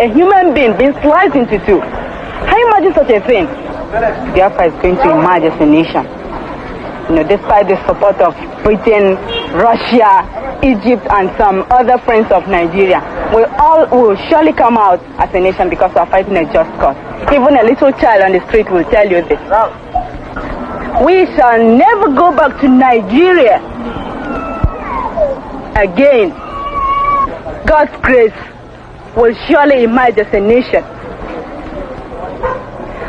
A human being being sliced into two. Can you imagine such a thing? Biafra is going to emerge as a nation. You know, despite the support of Britain, Russia, Egypt, and some other friends of Nigeria, we all will surely come out as a nation because we are fighting a just cause. Even a little child on the street will tell you this. We shall never go back to Nigeria again. God's grace will surely emerge as a nation.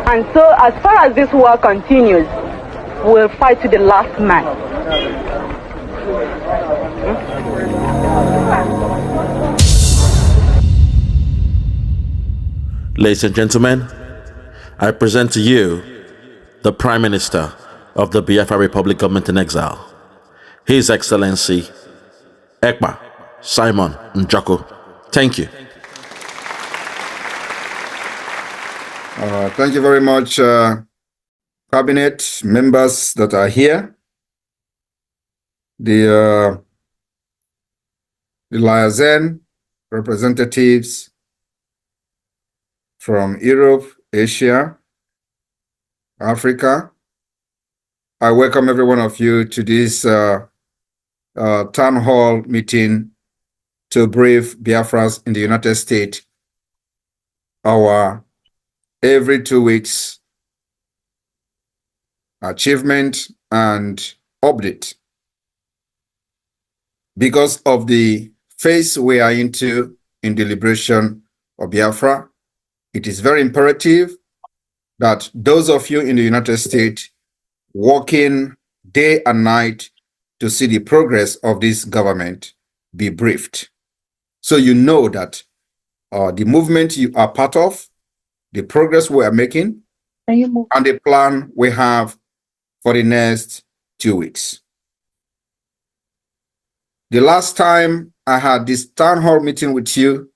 And so, as far as this war continues, we'll fight to the last man. Ladies and gentlemen, I present to you the Prime Minister of the Biafra Republic Government in Exile, His Excellency Ekpa Simon Njoko. Thank you. Thank you very much, Cabinet members that are here, the Liaison representatives from Europe, Asia, Africa. I welcome every one of you to this town hall meeting to brief Biafra'S in the United States, our every 2 weeks achievement and update. Because of the phase we are into in the liberation of Biafra, it is very imperative that those of you in the United States working day and night to see the progress of this government be briefed. So you know that the movement you are part of, the progress we are making, and the plan we have for the next 2 weeks. The last time I had this town hall meeting with you,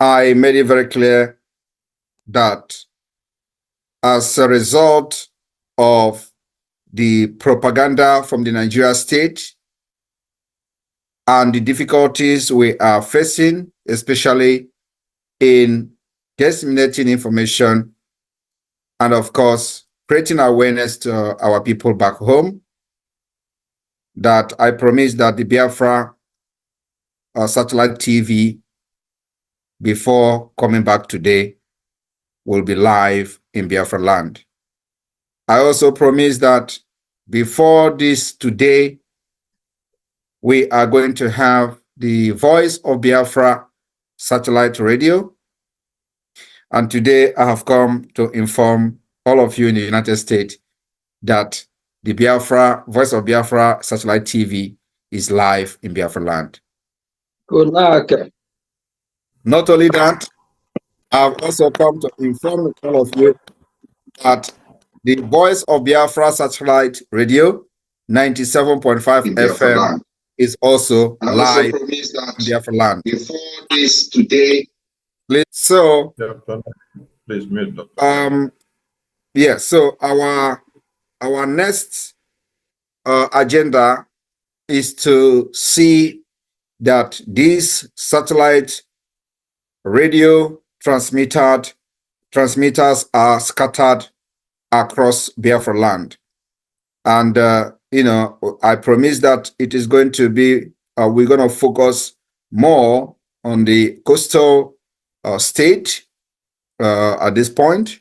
I made it very clear that as a result of the propaganda from the Nigeria state and the difficulties we are facing, especially in disseminating information and, of course, creating awareness to our people back home, that I promise that the Biafra satellite TV, before coming back today, will be live in Biafra land. I also promise that before this today, we are going to have the Voice of Biafra satellite radio. And today I have come to inform all of you in the United States that the Biafra, Voice of Biafra satellite TV is live in Biafra land. Good luck. Not only that, I've also come to inform all of you that the Voice of Biafra satellite radio, 97.5 FM, is also live in Biafra land. Before this today, please, so please mute. yeah, so our next agenda is to see that these satellite radio transmitters are scattered across Biafra land. And, you know, I promise that it is going to be, we're going to focus more on the coastal state at this point.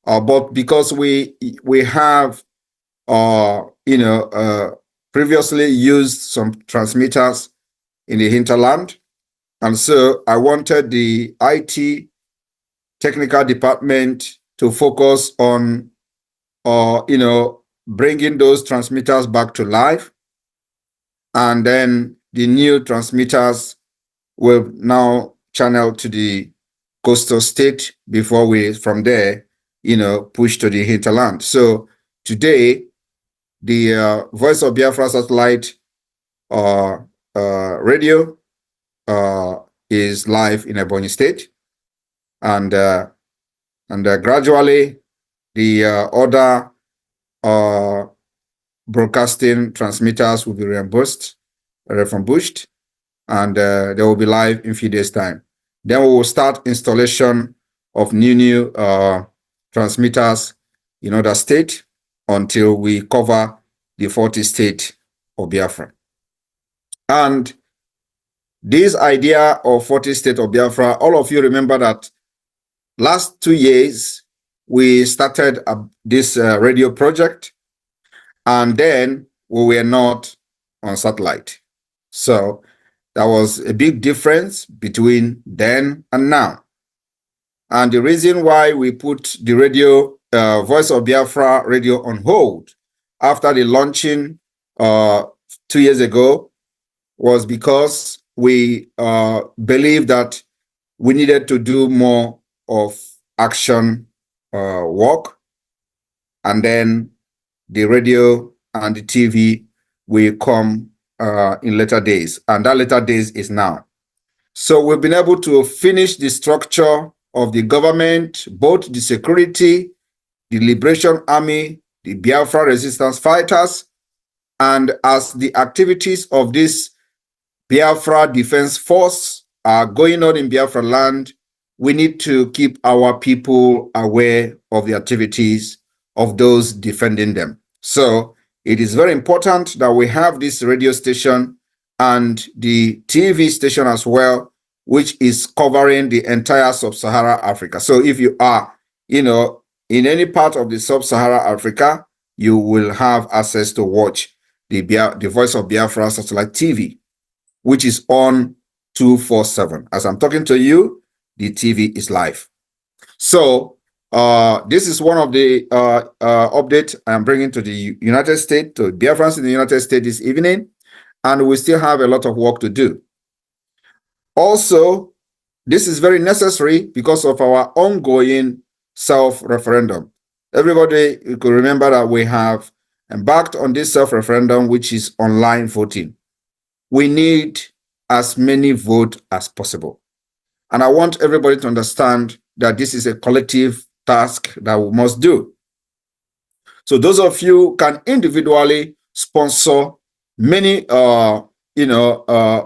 But because we have, you know, previously used some transmitters in the hinterland. And so I wanted the IT technical department to focus on, you know, bringing those transmitters back to life. And then the new transmitters will now channel to the coastal state before we, from there, you know, push to the hinterland. So today, the Voice of Biafra satellite radio is live in Ebonyi State, and gradually The other broadcasting transmitters will be reimbursed, refurbished, and they will be live in a few days' time. Then we will start installation of new transmitters in other states until we cover the 40 states of Biafra. And this idea of 40 states of Biafra, all of you remember that last 2 years, we started this radio project, and then we were not on satellite. So there was a big difference between then and now. And the reason why we put the radio, Voice of Biafra radio on hold after the launching 2 years ago was because we believed that we needed to do more of action work, and then the radio and the TV will come in later days, and that later days is now. So we've been able to finish the structure of the government, both the security, the Liberation Army, the Biafra resistance fighters, and as the activities of this Biafra Defense Force are going on in Biafra land, we need to keep our people aware of the activities of those defending them. So it is very important that we have this radio station and the TV station as well, which is covering the entire sub-Saharan Africa. So if you are, in any part of the sub-Saharan Africa, you will have access to watch the Voice of Biafra satellite TV, which is on 247. As I'm talking to you, the TV is live. So this is one of the updates I'm bringing to the United States, to Biafrans in the United States this evening, and we still have a lot of work to do. Also, this is very necessary because of our ongoing self-referendum. Everybody, you could remember that we have embarked on this self-referendum, which is online voting. We need as many votes as possible. And I want everybody to understand that this is a collective task that we must do. So those of you can individually sponsor many,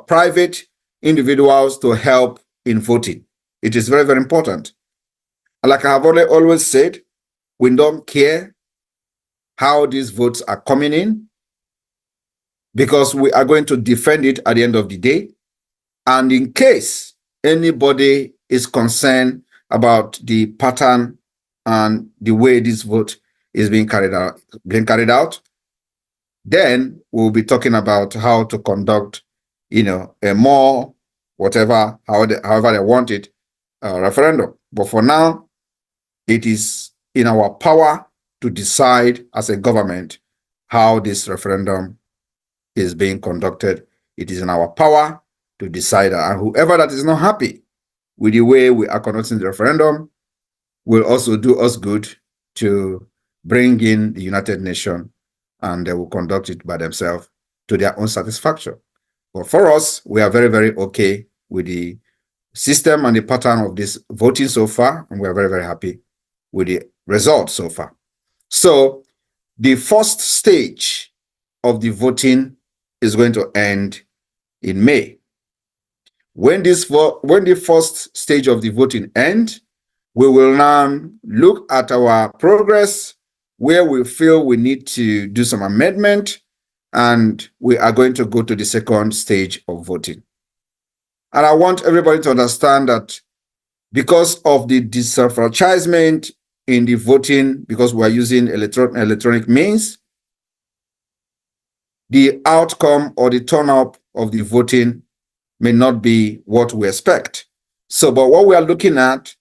private individuals to help in voting. It is very, very important. And like I have always said, we don't care how these votes are coming in, because we are going to defend it at the end of the day. And in case anybody is concerned about the pattern and the way this vote is being carried out, then we'll be talking about how to conduct, a more, however they want it, referendum. But for now, it is in our power to decide as a government how this referendum is being conducted. It is in our power to decide that. And whoever that is not happy with the way we are conducting the referendum will also do us good to bring in the United Nations, and they will conduct it by themselves to their own satisfaction. But for us, we are very, very okay with the system and the pattern of this voting so far, and we are very, very happy with the result so far. So the first stage of the voting is going to end in May. When the first stage of the voting ends, we will now look at our progress, where we feel we need to do some amendment, and we are going to go to the second stage of voting. And I want everybody to understand that because of the disenfranchisement in the voting, because we are using electronic means, the outcome or the turnout of the voting may not be what we expect. So, but what we are looking at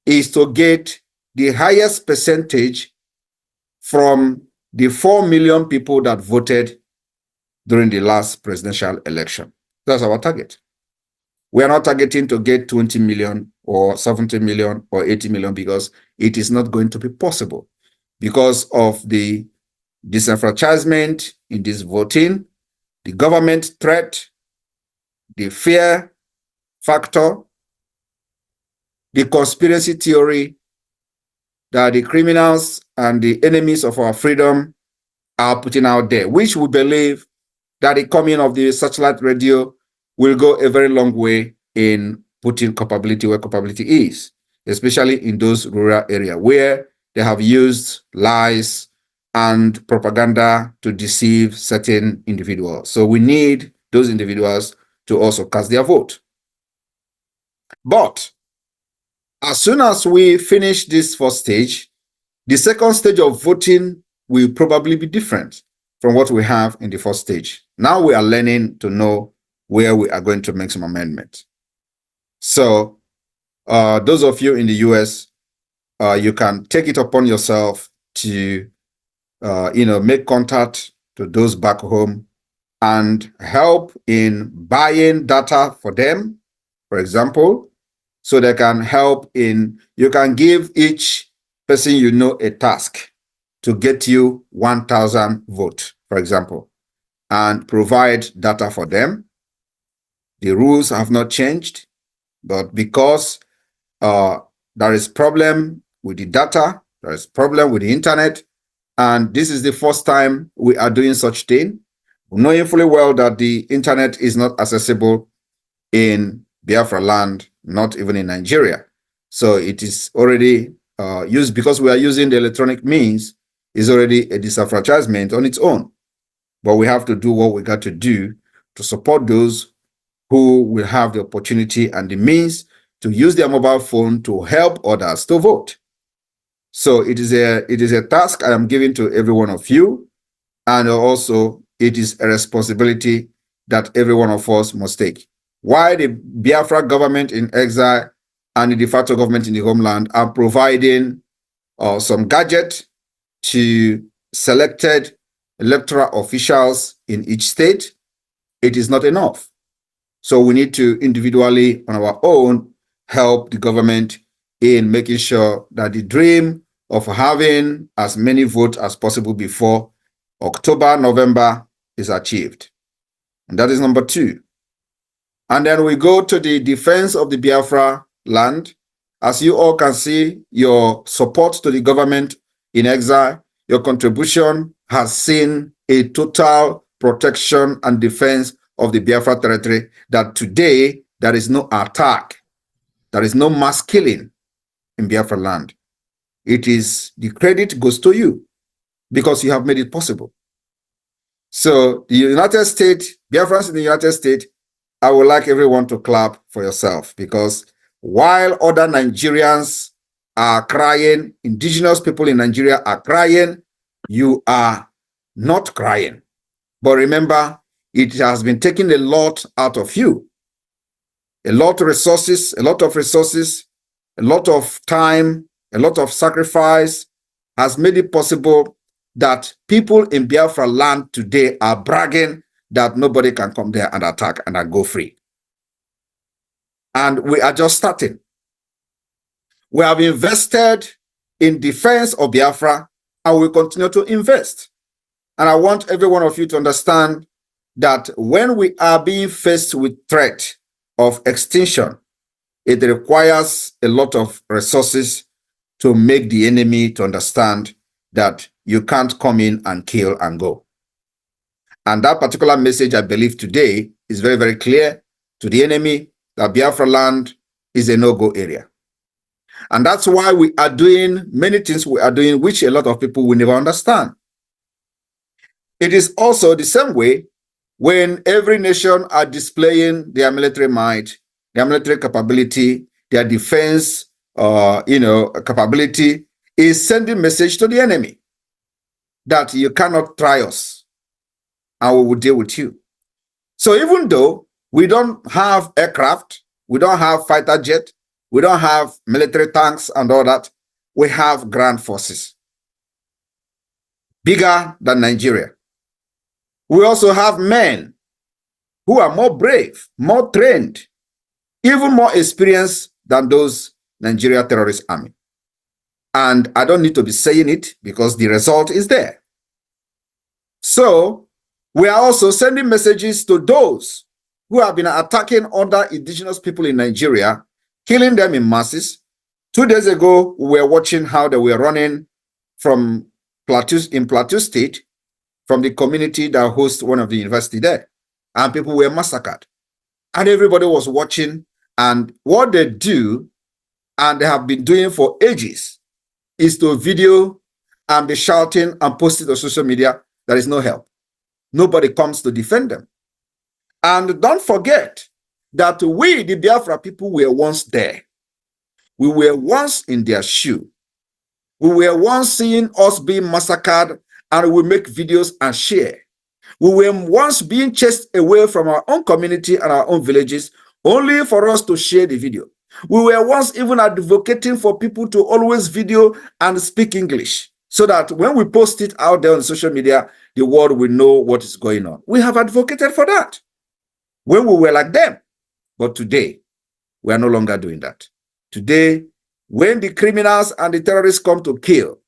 is to get the highest percentage from the 4 million people that voted during the last presidential election. That's our target. We are not targeting to get 20 million or 70 million or 80 million, because it is not going to be possible because of the disenfranchisement in this voting, the government threat, the fear factor, the conspiracy theory, that the criminals and the enemies of our freedom are putting out there, which we believe that the coming of the satellite radio will go a very long way in putting capability where capability is, especially in those rural areas where they have used lies and propaganda to deceive certain individuals. So we need those individuals to also cast their vote. But as soon as we finish this first stage, the second stage of voting will probably be different from what we have in the first stage. Now we are learning to know where we are going to make some amendments. So those of you in the US, you can take it upon yourself to make contact to those back home and help in buying data for them, for example, so they can help in, you can give each person you know a task to get you 1,000 votes, for example, and provide data for them. The rules have not changed, but because there is problem with the data, there is problem with the internet, and this is the first time we are doing such thing, knowing fully well that the internet is not accessible in Biafra land, not even in Nigeria. So it is already used, because we are using the electronic means, is already a disenfranchisement on its own. But we have to do what we got to do to support those who will have the opportunity and the means to use their mobile phone to help others to vote. So it is a task I am giving to every one of you, and also it is a responsibility that every one of us must take. Why the Biafra government in exile and the de facto government in the homeland are providing some gadget to selected electoral officials in each state, it is not enough. So we need to individually, on our own, help the government in making sure that the dream of having as many votes as possible before October, November is achieved. And that is number 2. And then we go to the defense of the Biafra land. As you all can see, your support to the government in exile, your contribution has seen a total protection and defense of the Biafra territory, that today there is no attack, there is no mass killing in Biafra land. It is, the credit goes to you because you have made it possible. So the United States, Biafrans in the United States, I would like everyone to clap for yourself, because while other Nigerians are crying, indigenous people in Nigeria are crying, you are not crying. But remember, it has been taking a lot out of you. A lot of resources, a lot of time, a lot of sacrifice has made it possible that people in Biafra land today are bragging that nobody can come there and attack and go free. And we are just starting. We have invested in defense of Biafra, and we continue to invest. And I want every one of you to understand that when we are being faced with threat of extinction, it requires a lot of resources to make the enemy to understand that you can't come in and kill and go. And that particular message, I believe today, is very, very clear to the enemy that Biafra land is a no-go area. And that's why we are doing many things we are doing, which a lot of people will never understand. It is also the same way when every nation are displaying their military might, their military capability, their defense, capability, is sending message to the enemy that you cannot try us and we will deal with you. So even though we don't have aircraft, we don't have fighter jet, we don't have military tanks and all that, we have ground forces, bigger than Nigeria. We also have men who are more brave, more trained, even more experienced than those Nigeria terrorist army. And I don't need to be saying it because the result is there. So we are also sending messages to those who have been attacking other indigenous people in Nigeria, killing them in masses, 2 days ago, we were watching how they were running from Plateau State, from the community that hosts one of the university there. And people were massacred. And everybody was watching. And what they do, and they have been doing for ages, is to video and be shouting and post it on social media. There is no help. Nobody comes to defend them. And don't forget that we, the Biafra people, were once there. We were once in their shoe. We were once seeing us being massacred, and we make videos and share. We were once being chased away from our own community and our own villages, only for us to share the video. We were once even advocating for people to always video and speak English, so that when we post it out there on social media, the world will know what is going on. We have advocated for that when we were like them. But today, we are no longer doing that. Today, when the criminals and the terrorists come to kill,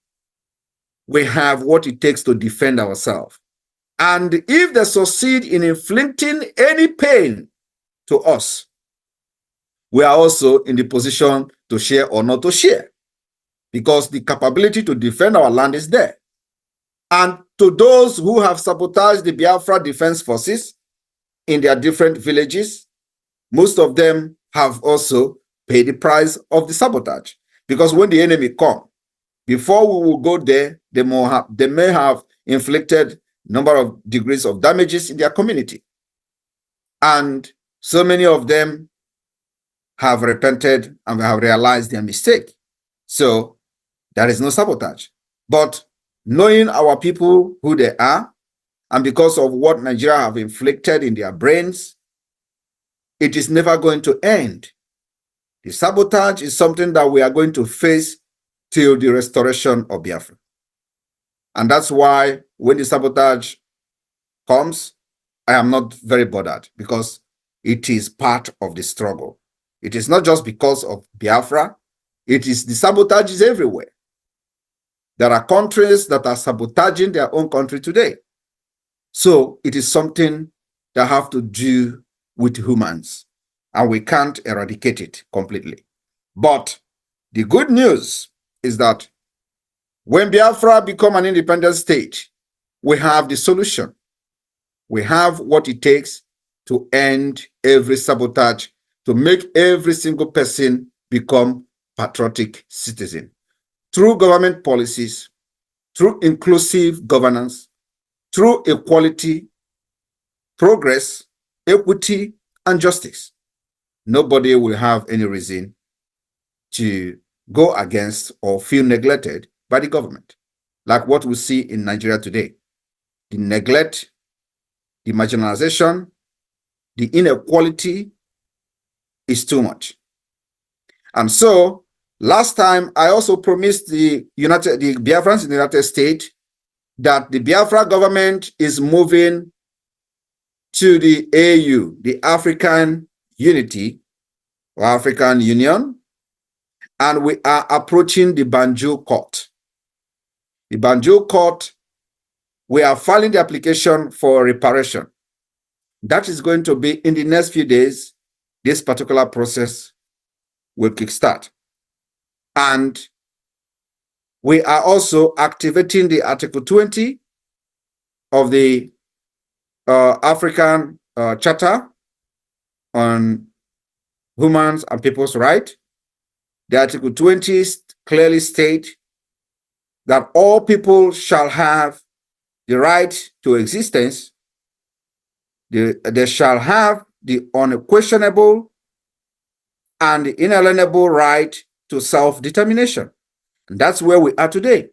we have what it takes to defend ourselves. And if they succeed in inflicting any pain to us, we are also in the position to share or not to share, because the capability to defend our land is there. And to those who have sabotaged the Biafra Defense Forces in their different villages, most of them have also paid the price of the sabotage. Because when the enemy come, before we will go there, they may have inflicted number of degrees of damages in their community. And so many of them have repented and have realized their mistake. So there is no sabotage. But knowing our people, who they are, and because of what Nigeria have inflicted in their brains, it is never going to end. The sabotage is something that we are going to face till the restoration of Biafra. And that's why when the sabotage comes, I am not very bothered, because it is part of the struggle. It is not just because of Biafra. It is the sabotage is everywhere. There are countries that are sabotaging their own country today. So it is something that have to do with humans, and we can't eradicate it completely. But the good news is that when Biafra become an independent state, we have the solution. We have what it takes to end every sabotage, to make every single person become patriotic citizen through government policies, through inclusive governance, through equality, progress, equity, and justice. Nobody will have any reason to go against or feel neglected by the government, like what we see in Nigeria today. The neglect, the marginalization, the inequality is too much. And so last time I also promised the Biafrans in the United States that the Biafra government is moving to the AU, the African Unity or African Union, and we are approaching the Banjul Court. The Banjul Court, we are filing the application for reparation. That is going to be in the next few days. This particular process will kickstart. And we are also activating the Article 20 of the African Charter on Human and People's Rights. The Article 20 clearly states that all people shall have the right to existence. They shall have the unquestionable and the inalienable right to self-determination. And that's where we are today.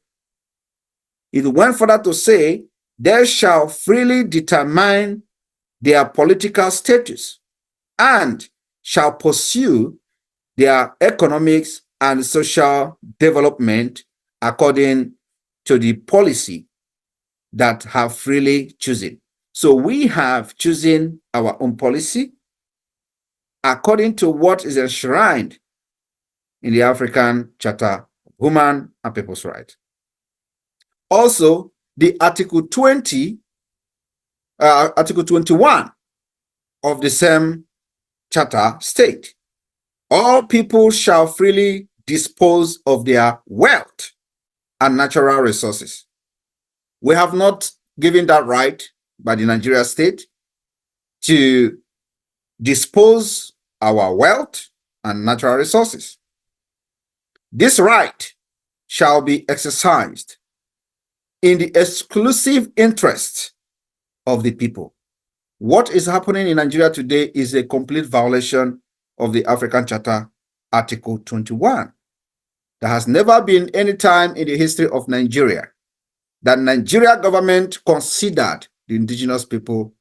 It went further to say, they shall freely determine their political status and shall pursue their economics and social development according to the policy that have freely chosen. So we have chosen our own policy according to what is enshrined in the African Charter of Human and People's Rights. Also, the Article 20, Article 21 of the same charter state, all people shall freely dispose of their wealth and natural resources. We have not given that right by the Nigeria state to dispose our wealth and natural resources. This right shall be exercised in the exclusive interest of the people. What is happening in Nigeria today is a complete violation of the African Charter, Article 21. There has never been any time in the history of Nigeria that Nigeria government considered the indigenous people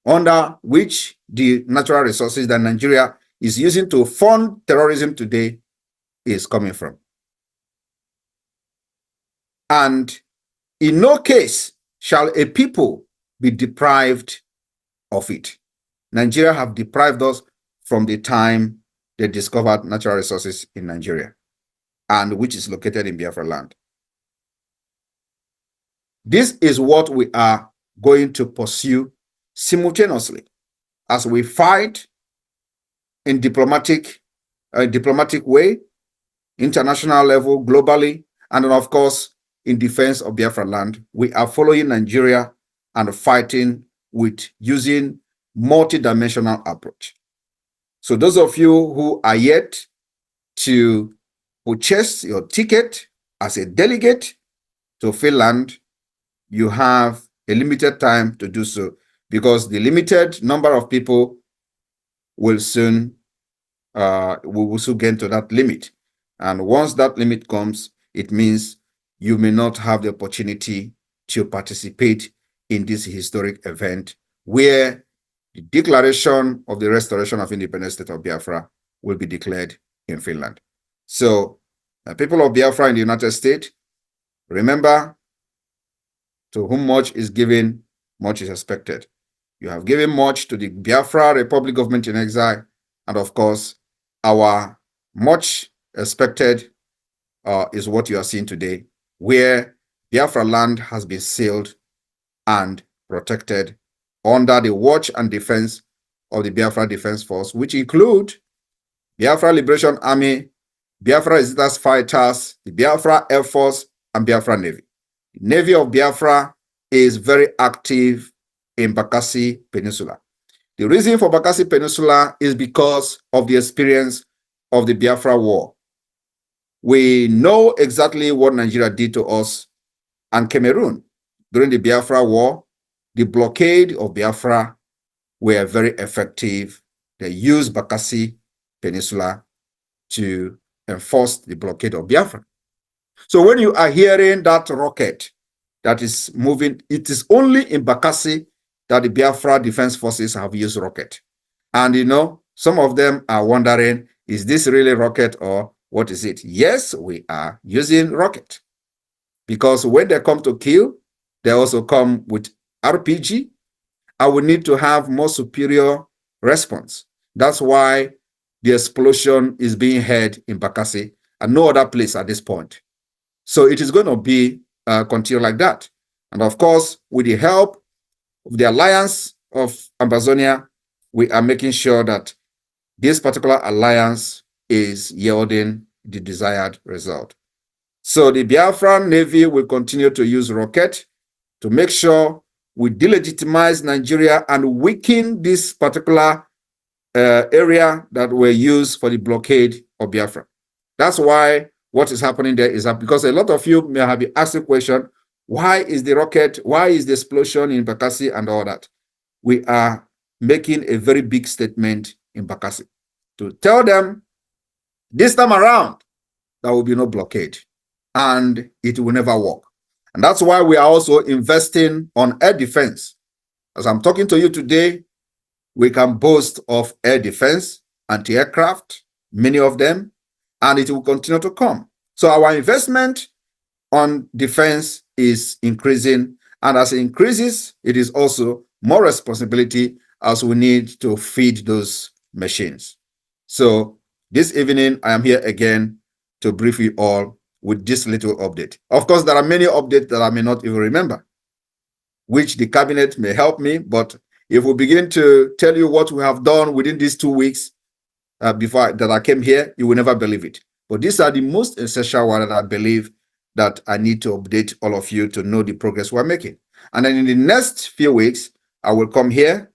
under which the natural resources that Nigeria is using to fund terrorism today is coming from. And in no case shall a people be deprived of it. Nigeria have deprived us from the time they discovered natural resources in Nigeria, and which is located in Biafra land. This is what we are going to pursue simultaneously as we fight in diplomatic way, international level, globally, and then of course in defense of Biafra land. We are following Nigeria and fighting with using multidimensional approach. So those of you who are yet to purchase your ticket as a delegate to Finland, you have a limited time to do so, because the limited number of people will soon we will soon get to that limit. And once that limit comes, it means you may not have the opportunity to participate in this historic event where the declaration of the restoration of independent state of Biafra will be declared in Finland. So, people of Biafra in the United States, remember, to whom much is given, much is expected. You have given much to the Biafra Republic government in exile, and of course, our much expected is what you are seeing today, where Biafra land has been sealed and protected under the watch and defense of the Biafra Defense Force, which include Biafra Liberation Army, Biafra Resistance Fighters, the Biafra Air Force, and Biafra Navy. The Navy of Biafra is very active in Bakassi Peninsula. The reason for Bakassi Peninsula is because of the experience of the Biafra War. We know exactly what Nigeria did to us and Cameroon during the Biafra War. The blockade of Biafra were very effective. They used Bakassi Peninsula to enforce the blockade of Biafra. So when you are hearing that rocket that is moving, it is only in Bakassi that the Biafra Defense Forces have used rocket. And you know, some of them are wondering, is this really rocket or what is it? Yes, we are using rocket. Because when they come to kill, they also come with RPG, and we need to have more superior response. That's why the explosion is being heard in Bakassi and no other place at this point. So it is going to be continue like that. And of course, with the help of the alliance of Amazonia, we are making sure that this particular alliance is yielding the desired result. So the Biafran Navy will continue to use rocket to make sure we delegitimize Nigeria and weaken this particular area that were used for the blockade of Biafra. That's why what is happening there is that because a lot of you may have been asked the question, why is the rocket, why is the explosion in Bakassi and all that? We are making a very big statement in Bakassi to tell them this time around, there will be no blockade and it will never work. And that's why we are also investing on air defense. As I'm talking to you today, we can boast of air defense, anti-aircraft, many of them, and it will continue to come. So our investment on defense is increasing, and as it increases, it is also more responsibility as we need to feed those machines. So this evening, I am here again to brief you all with this little update. Of course, there are many updates that I may not even remember, which the cabinet may help me, but if we begin to tell you what we have done within these 2 weeks before that I came here, you will never believe it. But these are the most essential ones that I believe that I need to update all of you to know the progress we're making. And then in the next few weeks, I will come here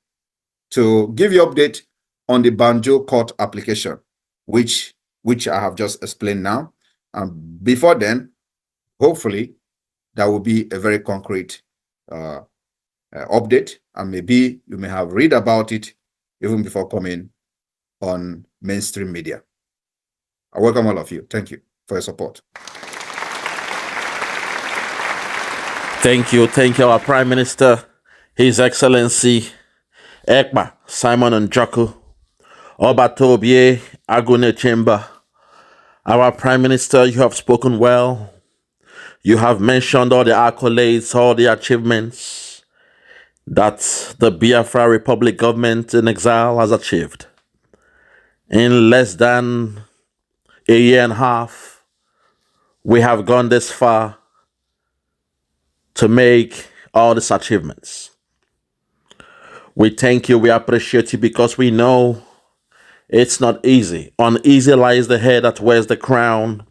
to give you update on the Banjo court application, which I have just explained now. And before then, hopefully, that will be a very concrete update, and maybe you may have read about it even before coming on mainstream media. I welcome all of you. Thank you for your support. Thank you, our Prime Minister, His Excellency Ekpa Simon Njoku Obatobie Agune Chamber. Our Prime Minister, you have spoken well. You have mentioned all the accolades, all the achievements that the Biafra Republic government in exile has achieved. In less than a year and a half, we have gone this far to make all these achievements. We thank you, we appreciate you, because we know it's not easy. Uneasy lies the head that wears the crown.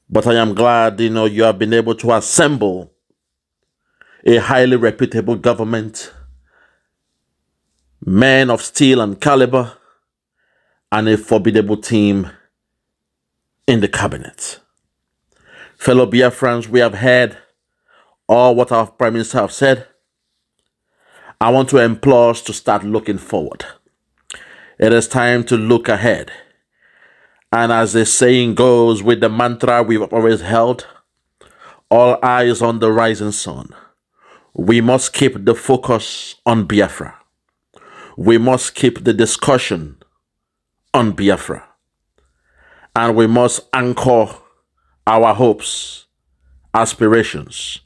But I am glad, you have been able to assemble a highly reputable government, men of steel and caliber, and a formidable team in the cabinet. Fellow Biafrans, we have heard all what our Prime Minister have said. I want to implore us to start looking forward. It is time to look ahead. And as the saying goes, with the mantra we've always held, all eyes on the rising sun. We must keep the focus on Biafra. We must keep the discussion on Biafra. And we must anchor our hopes, aspirations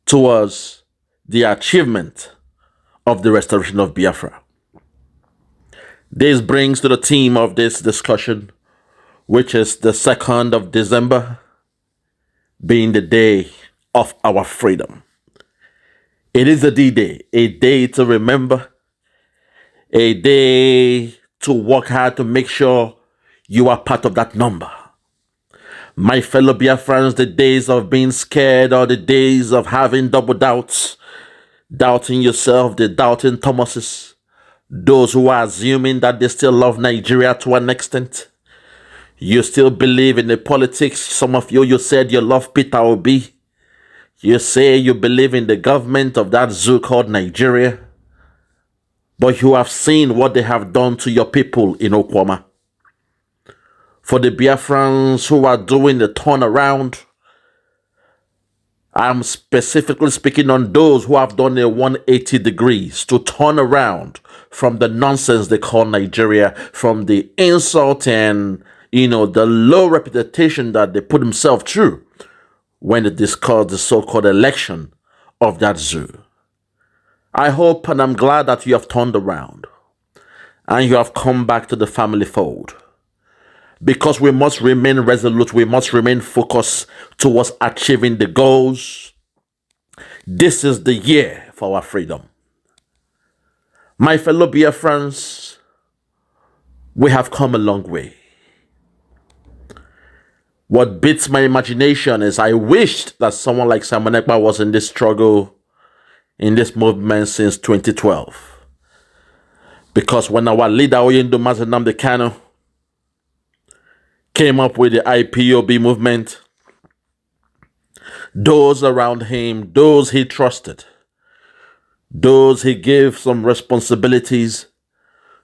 towards the achievement of the restoration of Biafra. This brings to the theme of this discussion, which is the 2nd of December, being the day of our freedom. It is a D-Day, a day to remember, a day to work hard to make sure you are part of that number. My fellow Biafrans, the days of being scared or the days of having double doubts, doubting yourself, the doubting Thomases, those who are assuming that they still love Nigeria to an extent. You still believe in the politics. Some of you said you love Peter Obi. You say you believe in the government of that zoo called Nigeria. But you have seen what they have done to your people in Okwama. For the Biafrans who are doing the turnaround, I'm specifically speaking on those who have done a 180 degrees to turn around from the nonsense they call Nigeria, from the insult and, the low reputation that they put themselves through when they discussed the so-called election of that zoo. I hope and I'm glad that you have turned around and you have come back to the family fold. Because we must remain resolute, we must remain focused towards achieving the goals. This is the year for our freedom. My fellow Biafrans, we have come a long way. What beats my imagination is I wished that someone like Simon Ekpa was in this struggle, in this movement since 2012. Because when our leader, Oyendo Nnamdi Kanu, came up with the IPOB movement, those around him, those he trusted, those he gave some responsibilities,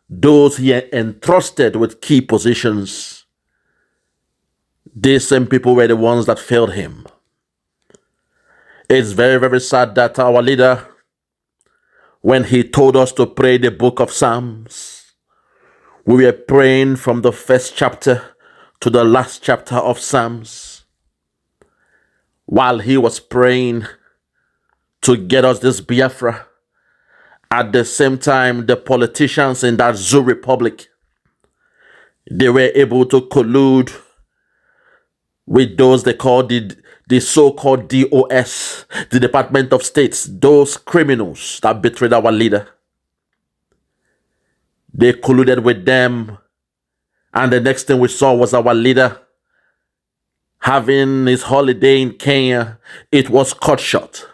those he entrusted with key positions, these same people were the ones that failed him. It's very, very sad that our leader, when he told us to pray the book of Psalms, we were praying from the first chapter to the last chapter of Psalms. While he was praying to get us this Biafra, at the same time, the politicians in that zoo republic, they were able to collude with those they call the so-called DOS, the Department of States, those criminals that betrayed our leader. They colluded with them And the next thing we saw was our leader having his holiday in Kenya. It was cut short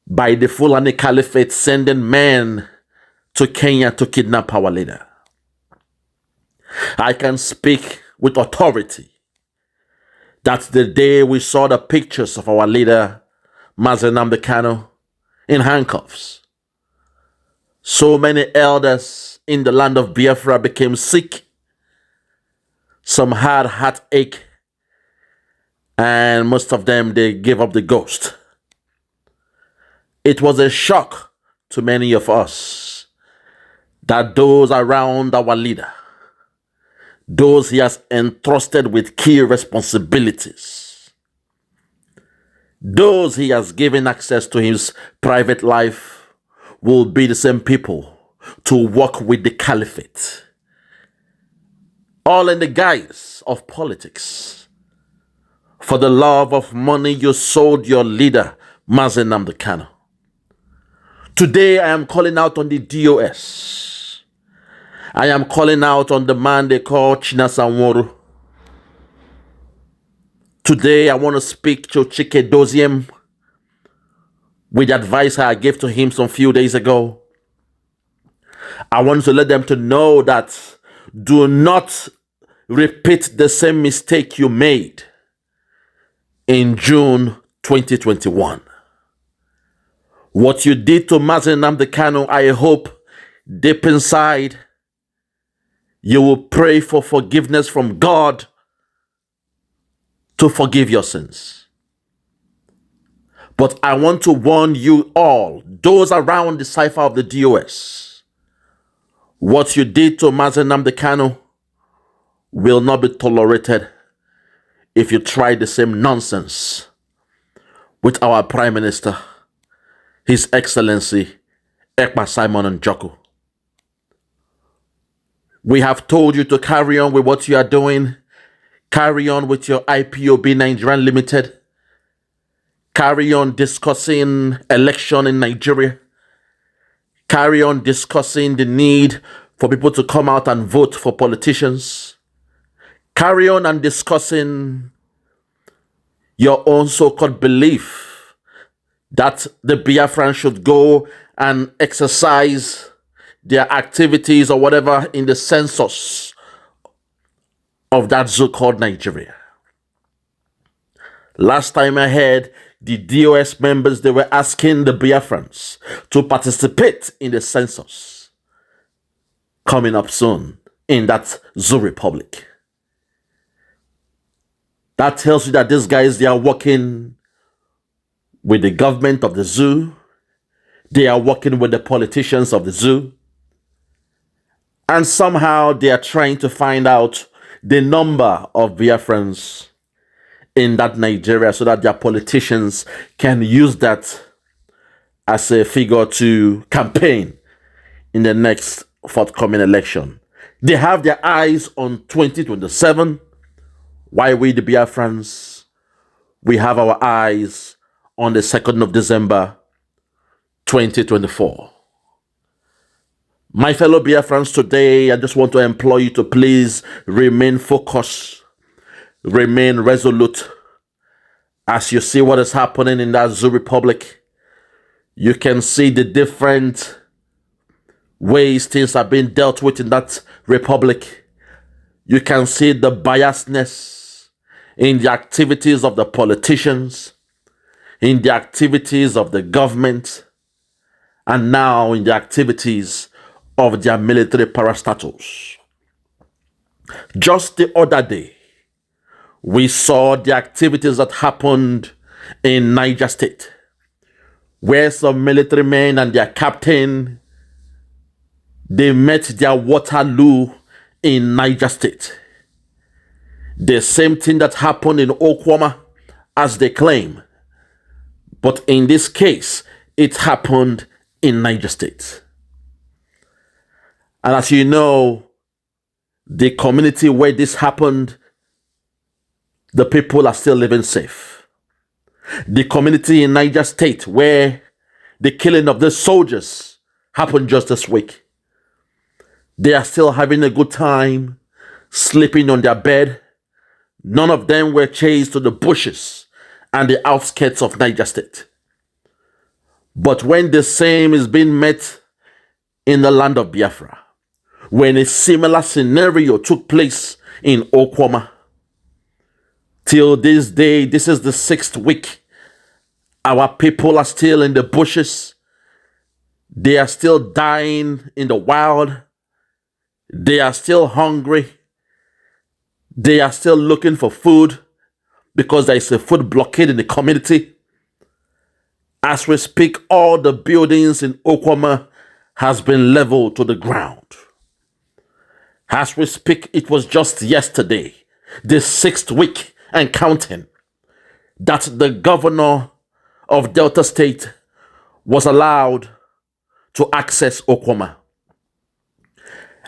by the Fulani Caliphate sending men to Kenya to kidnap our leader. I can speak with authority that the day we saw the pictures of our leader, Mazen Nnamdi Kanu, in handcuffs, so many elders in the land of Biafra became sick. Some had heartache, and most of them, they gave up the ghost. It was a shock to many of us that those around our leader, those he has entrusted with key responsibilities, those he has given access to his private life, will be the same people to work with the caliphate. All in the guise of politics. For the love of money, you sold your leader, Mazen Nnamdi Kanu. Today, I am calling out on the DOS. I am calling out on the man they call Chinasa Nworu. Today, I want to speak to Chike Doziem with the advice I gave to him some few days ago. I want to let them to know that do not repeat the same mistake you made in June 2021. What you did to Mazen Nnamdi Kanu, I hope deep inside you will pray for forgiveness from God to forgive your sins. But I want to warn you all, those around the cipher of the DOS, what you did to Mazen Nnamdi Kanu will not be tolerated if you try the same nonsense with our Prime Minister, His Excellency Ekpa Simon Njoku. We have told you to carry on with what you are doing. Carry on with your IPOB Nigerian Limited. Carry on discussing election in Nigeria. Carry on discussing the need for people to come out and vote for politicians. Carry on and discussing your own so-called belief that the Biafra'S should go and exercise their activities or whatever in the census of that so-called Nigeria. Last time I heard, the DOS members, they were asking the Biafra'S to participate in the census coming up soon in that zoo republic. That tells you that these guys, they are working with the government of the zoo. They are working with the politicians of the zoo. And somehow they are trying to find out the number of Biafra'S in that Nigeria so that their politicians can use that as a figure to campaign in the next forthcoming election. They have their eyes on 2027. While we, the Biafra'S, we have our eyes on the 2nd of December, 2024. My fellow Biafra'S, today, I just want to implore you to please remain focused, remain resolute. As you see what is happening in that zoo republic, you can see the different ways things are being dealt with in that republic. You can see the biasness in the activities of the politicians, in the activities of the government, and now in the activities of their military parastatals. Just the other day, we saw the activities that happened in Niger State, where some military men and their captain, they met their Waterloo in Niger State. The same thing that happened in Okwama, as they claim. But in this case, it happened in Niger State. And as you know, the community where this happened, the people are still living safe. The community in Niger State where the killing of the soldiers happened just this week, they are still having a good time. sleeping on their bed. None of them were chased to the bushes and the outskirts of Niger State. But when the same is being met in the land of Biafra, when a similar scenario took place in Okwama, till this day, this is the 6th week, our people are still in the bushes. They are still dying in the wild. They are still hungry. They are still looking for food because there is a food blockade in the community. As we speak, all the buildings in Okwama has been leveled to the ground. As we speak, it was just yesterday, the 6th week and counting, that the governor of Delta State was allowed to access Okwama.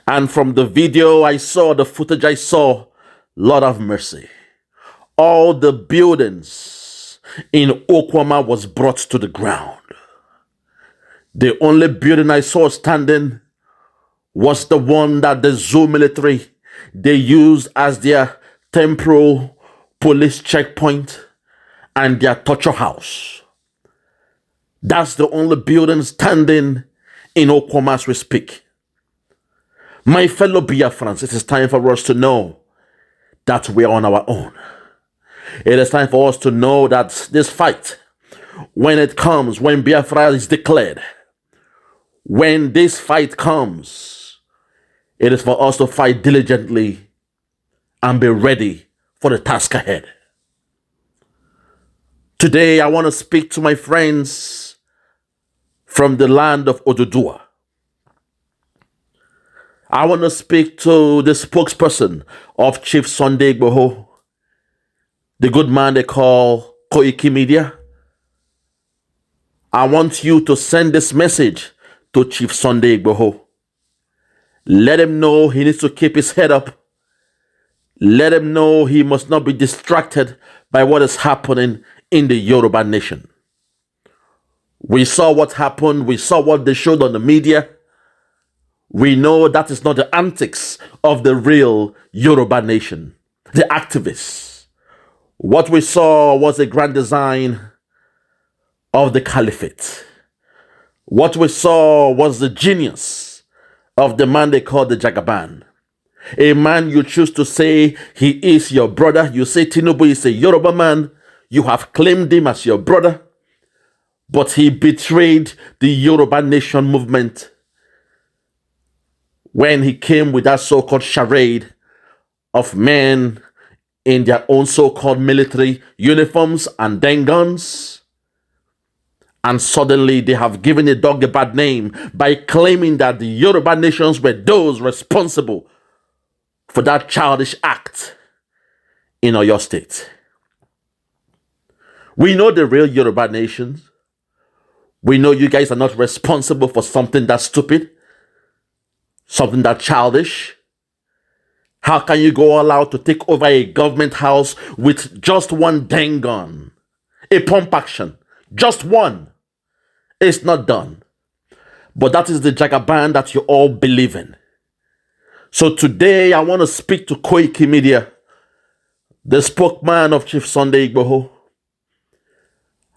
And from the video I saw, the footage I saw, Lord have mercy, all the buildings in Okwama was brought to the ground. The only building I saw standing was the one that the Zoo military, they used as their temporal police checkpoint and their torture house. That's the only building standing in Okwama as we speak. My fellow Biafra'S, it is time for us to know that we are on our own. It is time for us to know that this fight, when it comes, when Biafra is declared, when this fight comes, it is for us to fight diligently and be ready for the task ahead. Today, I want to speak to my friends from the land of Oduduwa. I want to speak to the spokesperson of Chief Sunday Igboho, the good man they call Koiki Media. I want you to send this message to Chief Sunday Igboho. Let him know he needs to keep his head up. Let him know he must not be distracted by what is happening in the Yoruba nation. We saw what happened. We saw what they showed on the media. We know that is not the antics of the real Yoruba nation, the activists. What we saw was a grand design of the caliphate. What we saw was the genius of the man they call the Jagaban. A man you choose to say he is your brother. You say Tinubu is a Yoruba man. You have claimed him as your brother. But he betrayed the Yoruba nation movement when he came with that so-called charade of men in their own so-called military uniforms and then guns. And suddenly they have given a dog a bad name by claiming that the Yoruba nations were those responsible for that childish act in Oyo State. We know the real Yoruba nations. We know you guys are not responsible for something that's stupid, something that's childish. How can you go all out to take over a government house with just one dang gun? A pump action. Just one. It's not done. But that is the Jagaban that you all believe in. So today I want to speak to Koiki Media, the spokesman of Chief Sunday Igboho.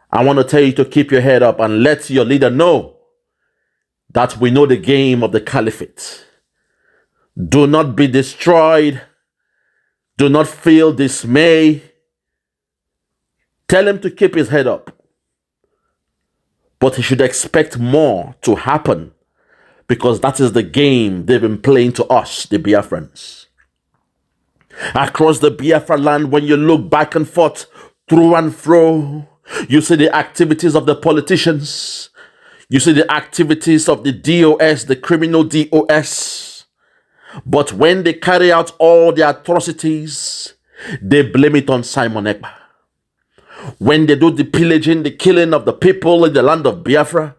I want to tell you to keep your head up and let your leader know that we know the game of the caliphate. Do not be destroyed. Do not feel dismay. Tell him to keep his head up. But he should expect more to happen because that is the game they've been playing to us, the Biafra'S. Across the Biafra land, when you look back and forth, through and fro, you see the activities of the politicians. You see the activities of the DOS, the criminal DOS. But when they carry out all the atrocities, they blame it on Simon Ekpa. When they do the pillaging, the killing of the people in the land of Biafra,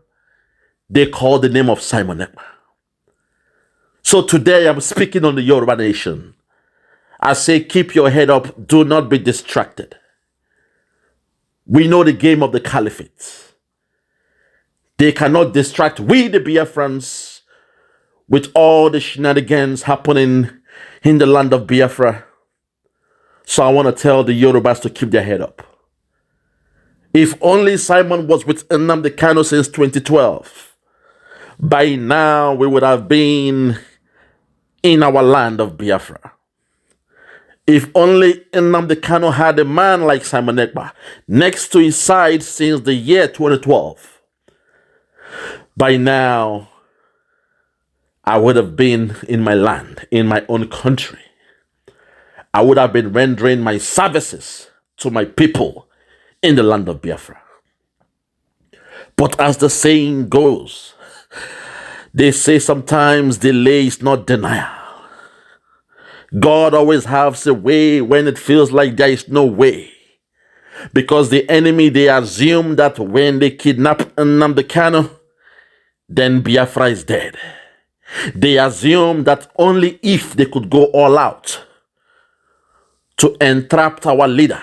they call the name of Simon Ekpa. So today I'm speaking on the Yoruba nation. I say keep your head up, do not be distracted. We know the game of the caliphate. They cannot distract we, the Biafra'S, with all the shenanigans happening in the land of Biafra. So I want to tell the Yorubas to keep their head up. If only Simon was with Nnamdi Kanu since 2012, by now we would have been in our land of Biafra. If only Nnamdi Kanu had a man like Simon Ekpa next to his side since the year 2012, by now I would have been in my land, in my own country. I would have been rendering my services to my people in the land of Biafra. But as the saying goes, they say sometimes delay is not denial. God always has a way when it feels like there is no way. Because the enemy, they assume that when they kidnap Nnamdi Kanu, then Biafra is dead. They assume that only if they could go all out to entrap our leader,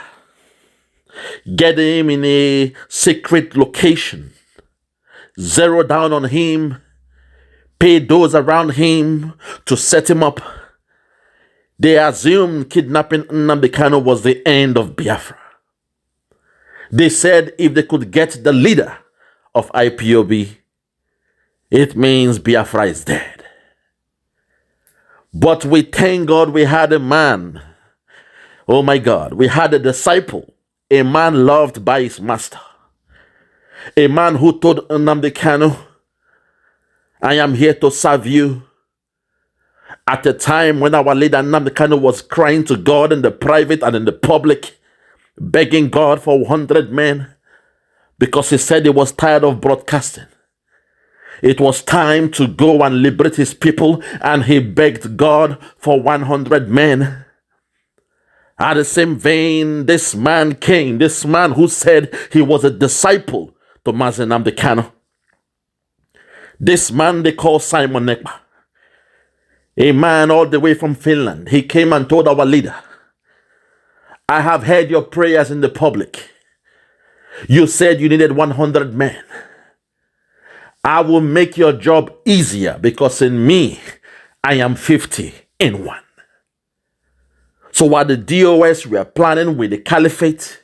get him in a secret location, zero down on him, pay those around him to set him up. They assumed kidnapping Nnamdi Kanu was the end of Biafra. They said if they could get the leader of IPOB, it means Biafra is dead. But we thank God we had a man. Oh my God, we had a disciple, a man loved by his master. A man who told Nnamdi Kanu, I am here to serve you. At a time when our leader Nnamdi Kanu was crying to God in the private and in the public, begging God for 100 men because he said he was tired of broadcasting. It was time to go and liberate his people, and he begged God for 100 men. At the same vein, this man came, this man who said he was a disciple to Mazi Nnamdi Kanu. This man they call Simon Ekpa, a man all the way from Finland. He came and told our leader, I have heard your prayers in the public. You said you needed 100 men. I will make your job easier because in me, I am 50 in one. So while the DOS were planning with the caliphate,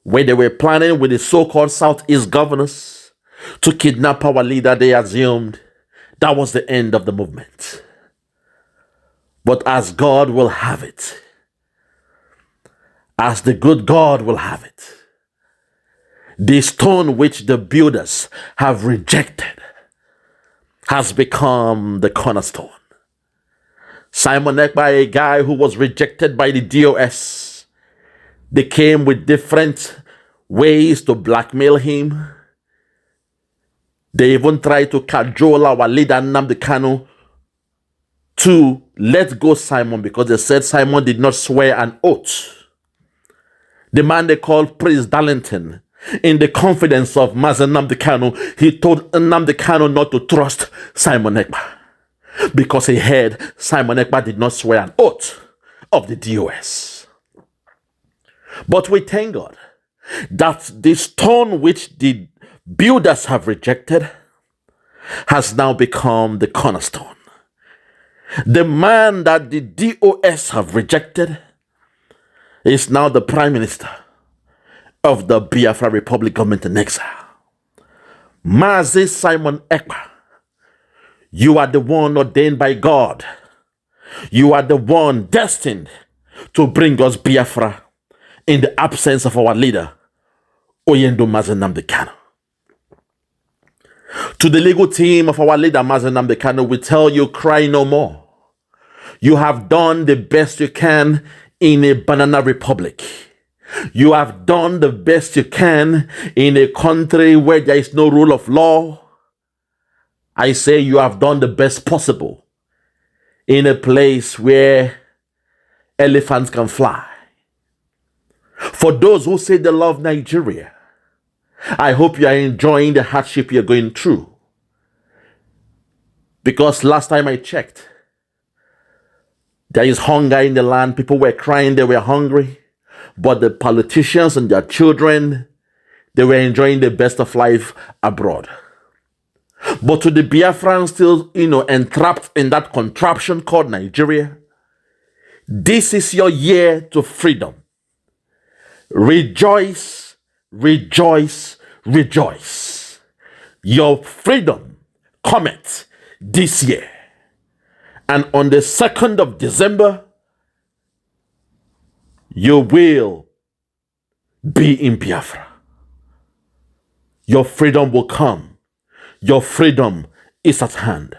where they were planning with the so-called Southeast governors to kidnap our leader, they assumed that was the end of the movement. But as God will have it, as the good God will have it, the stone which the builders have rejected has become the cornerstone. Simon Ekpa, a guy who was rejected by the DOS, they came with different ways to blackmail him. They even tried to cajole our leader Nnamdi Kanu to let go Simon because they said Simon did not swear an oath. The man they called Priest Darlington, in the confidence of Mazi Nnamdi Kanu, he told Nnamdi Kanu not to trust Simon Ekpa because he heard Simon Ekpa did not swear an oath of the DOS. But we thank God that the stone which the builders have rejected has now become the cornerstone. The man that the DOS have rejected is now the Prime Minister of the Biafra Republic government in exile. Mazi Simon Ekpa, you are the one ordained by God. You are the one destined to bring us Biafra in the absence of our leader, Oyendo Mazi Nnamdi Kanu. To the legal team of our leader, Mazi Nnamdi Kanu, we tell you, cry no more. You have done the best you can in a banana republic. You have done the best you can in a country where there is no rule of law. I say you have done the best possible in a place where elephants can fly. For those who say they love Nigeria, I hope you are enjoying the hardship you're going through. Because last time I checked, there is hunger in the land. People were crying, they were hungry. But the politicians and their children, they were enjoying the best of life abroad. But to the Biafrans still, entrapped in that contraption called Nigeria, This is your year to freedom. Rejoice, rejoice, rejoice. Your freedom cometh this year. And on the 2nd of December, you will be in Biafra. Your freedom will come. Your freedom is at hand.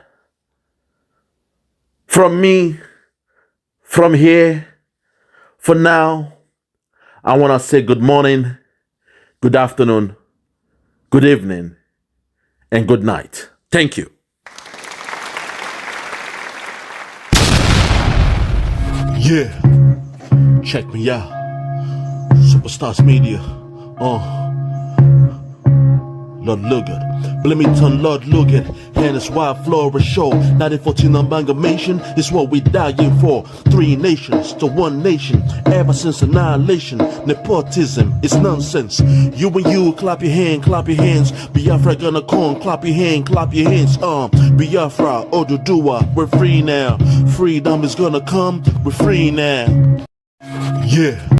From me, from here, for now, I want to say good morning, good afternoon, good evening, and good night. Thank you. Yeah, check me out. Superstars Media. Lord Logan, Bloomington, Lord Logan, and it's Wild Flora Show. 1914 amalgamation is what we dying for. 3 nations to 1 nation, ever since annihilation. Nepotism is nonsense. You and you, clap your hands. Biafra gonna come, clap your hands. Biafra, Oduduwa, we're free now. Freedom is gonna come, we're free now. Yeah.